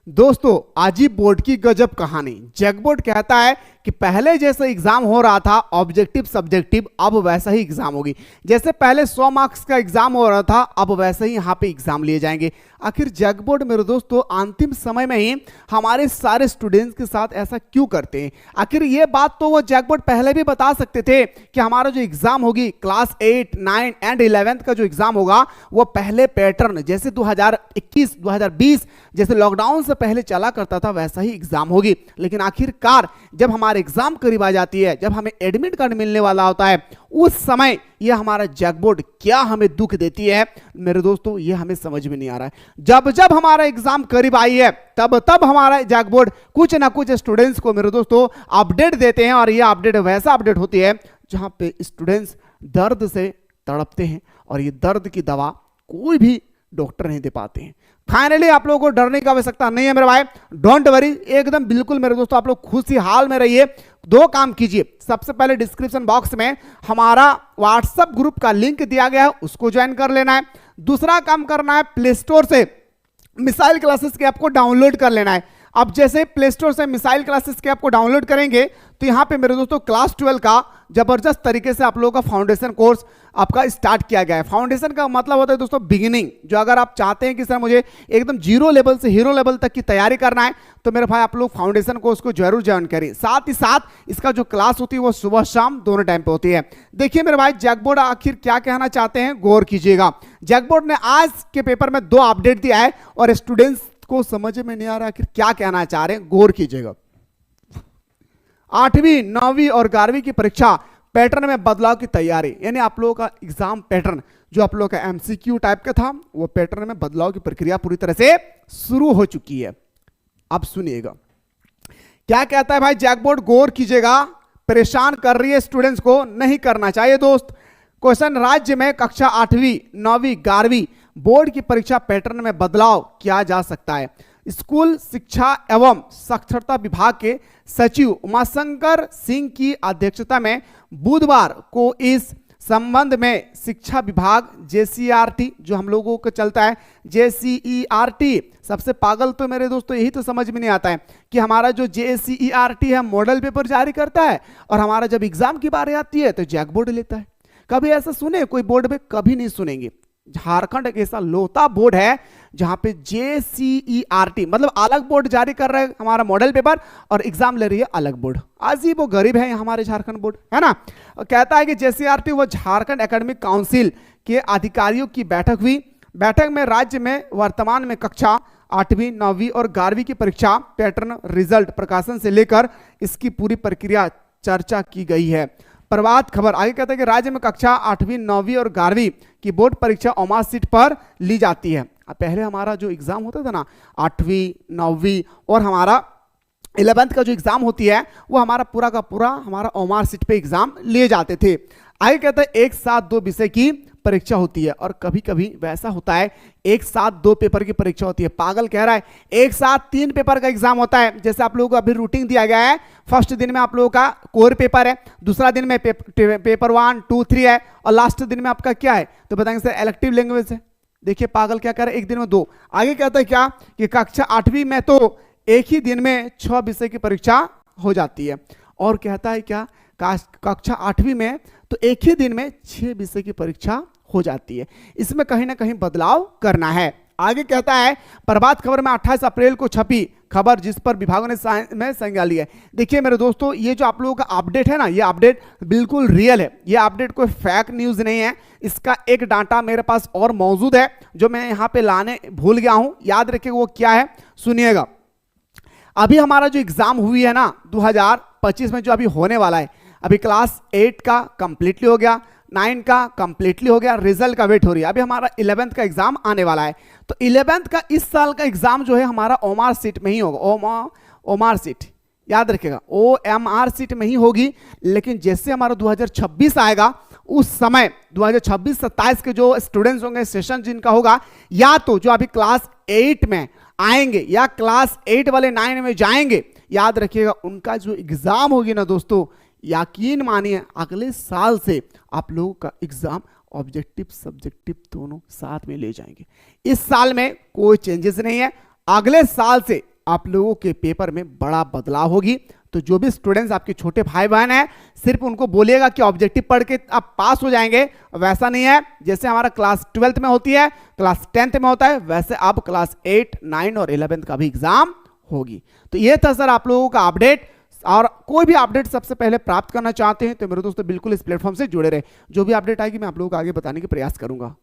दोस्तों आज ही बोर्ड की गजब कहानी। जैकबोर्ड कहता है कि पहले जैसे एग्जाम हो रहा था ऑब्जेक्टिव सब्जेक्टिव, अब वैसा ही एग्जाम होगी। जैसे पहले 100 मार्क्स का एग्जाम हो रहा था, अब वैसे ही यहाँ पे एग्जाम लिए जाएंगे। आखिर जैकबोर्ड मेरे दोस्तों अंतिम समय में ही हमारे सारे स्टूडेंट्स के साथ ऐसा क्यों करते हैं? आखिर ये बात तो वो जैकबोर्ड पहले भी बता सकते थे कि हमारा जो एग्जाम होगी क्लास 8, 9 एंड 11 का जो एग्जाम होगा वो पहले पैटर्न जैसे 2021, 2020 जैसे लॉकडाउन से पहले चला करता था वैसा ही एग्जाम होगी। लेकिन आखिरकार जब हमारे एग्जाम करीब आ जाती है, जब हमें एडमिट कार्ड मिलने वाला होता है, उस समय यह हमारा जैकबोर्ड क्या हमें दुख देती है मेरे दोस्तों, यह हमें समझ में नहीं आ रहा है। जब जब हमारा एग्जाम करीब आई है तब तब हमारा जैकबोर्ड कुछ ना कुछ स्टूडेंट्स को मेरे दोस्तों अपडेट देते हैं, और यह अपडेट वैसा अपडेट होती है जहां पे स्टूडेंट्स दर्द से तड़पते हैं और ये दर्द की दवा कोई भी डॉक्टर नहीं दे पाते हैं। फाइनली आप लोगों को डरने की आवश्यकता नहीं है मेरे भाई, डोंट वरी, एकदम बिल्कुल मेरे दोस्तों आप लोग खुशी हाल में रहिए। दो काम कीजिए, सबसे पहले डिस्क्रिप्शन बॉक्स में हमारा व्हाट्सएप ग्रुप का लिंक दिया गया है, उसको ज्वाइन कर लेना है। दूसरा काम करना है, प्ले स्टोर से मिसाइल क्लासेस के ऐप को डाउनलोड कर लेना है। अब जैसे प्ले स्टोर से मिसाइल क्लासेस के ऐप को डाउनलोड करेंगे तो यहाँ पे मेरे दोस्तों क्लास 12 का जबरदस्त तरीके से आप लोगों का फाउंडेशन कोर्स आपका स्टार्ट किया गया है। फाउंडेशन का मतलब होता है दोस्तों बिगिनिंग, जो अगर आप चाहते हैं कि सर मुझे एकदम जीरो लेवल से हीरो लेवल तक की तैयारी करना है तो मेरे भाई आप लोग फाउंडेशन कोर्स को जरूर ज्वाइन करें। साथ ही साथ इसका जो क्लास होती है वो सुबह शाम दोनों टाइम पे होती है। देखिए मेरे भाई जैकबोर्ड आखिर क्या कहना चाहते हैं, गौर कीजिएगा। जैकबोर्ड ने आज के पेपर में 2 अपडेट दिया है और स्टूडेंट्स को समझ में नहीं आ रहा आखिर क्या कहना चाह रहे हैं, गौर कीजिएगा। 8वीं, 9वीं और 11वीं की परीक्षा पैटर्न में बदलाव की तैयारी, यानी आप लोगों का एग्जाम पैटर्न जो आप लोगों का एमसीक्यू टाइप का था वो पैटर्न में बदलाव की प्रक्रिया पूरी तरह से शुरू हो चुकी है। अब सुनिएगा क्या कहता है भाई जैकबोर्ड, गौर कीजिएगा। परेशान कर रही है स्टूडेंट्स को, नहीं करना चाहिए दोस्त। क्वेश्चन, राज्य में कक्षा 8वीं, 9वीं, 11वीं बोर्ड की परीक्षा पैटर्न में बदलाव किया जा सकता है। स्कूल शिक्षा एवं साक्षरता विभाग के सचिव उमाशंकर सिंह की अध्यक्षता में बुधवार को इस संबंध में शिक्षा विभाग जेसीईआरटी, जो हम लोगों को चलता है जेसीईआरटी, सबसे पागल तो मेरे दोस्तों यही तो समझ में नहीं आता है कि हमारा जो जेसीईआरटी है मॉडल पेपर जारी करता है और हमारा जब एग्जाम की बारी आती है तो जैकबोर्ड लेता है। कभी ऐसा सुने कोई बोर्ड में? कभी नहीं सुनेंगे। झारखंड एक ऐसा लोता बोर्ड है जहां पे जेसीईआरटी मतलब अलग बोर्ड जारी कर रहा है हमारा मॉडल पेपर और एग्जाम ले रही है अलग बोर्ड। आज ही वो गरीब है हमारे झारखंड बोर्ड, है ना। कहता है कि जेसीईआरटी वो झारखंड एकेडमिक काउंसिल के अधिकारियों की बैठक हुई। बैठक में राज्य में वर्तमान में कक्षा 8वीं, 9वीं और 11वीं की परीक्षा पैटर्न रिजल्ट प्रकाशन से लेकर इसकी पूरी प्रक्रिया चर्चा की गई है। प्रभात खबर आगे कहता है कि राज्य में कक्षा 8वीं, 9वीं और 11वीं की बोर्ड परीक्षा ओमार सीट पर ली जाती है। पहले हमारा जो एग्जाम होता था ना 8वीं, 9वीं और हमारा 11th का जो एग्जाम होती है वो हमारा पूरा का पूरा हमारा ओमार सीट पे एग्जाम लिए जाते थे। आगे कहता है एक साथ 2 विषय की परीक्षा होती है, और कभी कभी वैसा होता है एक साथ 2 पेपर की परीक्षा होती है। पागल कह रहा है एक साथ 3 पेपर का एग्जाम होता है। जैसे आप लोगों को अभी रूटीन दिया गया है, फर्स्ट दिन में आप लोगों का कोर पेपर है, दूसरा दिन में पेपर 1, 2, 3 है, और लास्ट दिन में आपका क्या है तो बताएंगे सर इलेक्टिव लैंग्वेज है। देखिए पागल क्या कर रहा है, एक दिन में 2। आगे कहता है क्या कि कक्षा 8वीं में तो एक ही दिन में 6 विषय की परीक्षा हो जाती है, और कहता है क्या कक्षा 8वीं में तो एक ही दिन में 6 विषय की परीक्षा हो जाती है। इसमें कहीं ना कहीं बदलाव करना है। आगे कहता है प्रभात खबर में 28 अप्रैल को छपी खबर जिस पर विभागों ने संज्ञान लिया है। देखिए मेरे दोस्तों ये जो आप लोगों का अपडेट है ना, ये अपडेट बिल्कुल रियल है, ये अपडेट कोई फेक न्यूज नहीं है। इसका एक डाटा मेरे पास और मौजूद है जो मैं यहाँ पे लाने भूल गया हूँ, याद रखिएगा वो क्या है, सुनिएगा। अभी हमारा जो एग्जाम हुई है ना 2025 में जो अभी होने वाला है, अभी क्लास 8 का कंप्लीटली हो गया, 9 का कंप्लीटली हो गया, रिजल्ट का वेट हो रही है। अभी हमारा 11th का एग्जाम आने वाला है, तो 11th का इस साल का एग्जाम जो है हमारा ओमार सीट में ही होगा। ओमार सीट याद रखिएगा, OMR सीट में ही होगी। लेकिन जैसे हमारा 2026 आएगा उस समय 2026-27 के जो स्टूडेंट्स होंगे सेशन जिनका होगा, या तो जो अभी क्लास 8 में आएंगे या क्लास 8 वाले 9 में जाएंगे, याद रखिएगा उनका जो एग्जाम होगी ना दोस्तों, यकीन मानिए अगले साल से आप लोगों का एग्जाम ऑब्जेक्टिव सब्जेक्टिव दोनों साथ में ले जाएंगे। इस साल में कोई चेंजेस नहीं है, अगले साल से आप लोगों के पेपर में बड़ा बदलाव होगी। तो जो भी स्टूडेंट्स आपके छोटे भाई बहन हैं, सिर्फ उनको बोलिएगा कि ऑब्जेक्टिव पढ़ के आप पास हो जाएंगे, वैसा नहीं है। जैसे हमारा क्लास 12th में होती है, क्लास 10th में होता है, वैसे अब क्लास 8, 9 और 11th का भी एग्जाम होगी। तो ये था सर आप लोगों का अपडेट। और कोई भी अपडेट सबसे पहले प्राप्त करना चाहते हैं तो मेरे दोस्तों बिल्कुल इस प्लेटफॉर्म से जुड़े रहे। जो भी अपडेट आएगी मैं आप लोगों को आगे बताने की प्रयास करूंगा।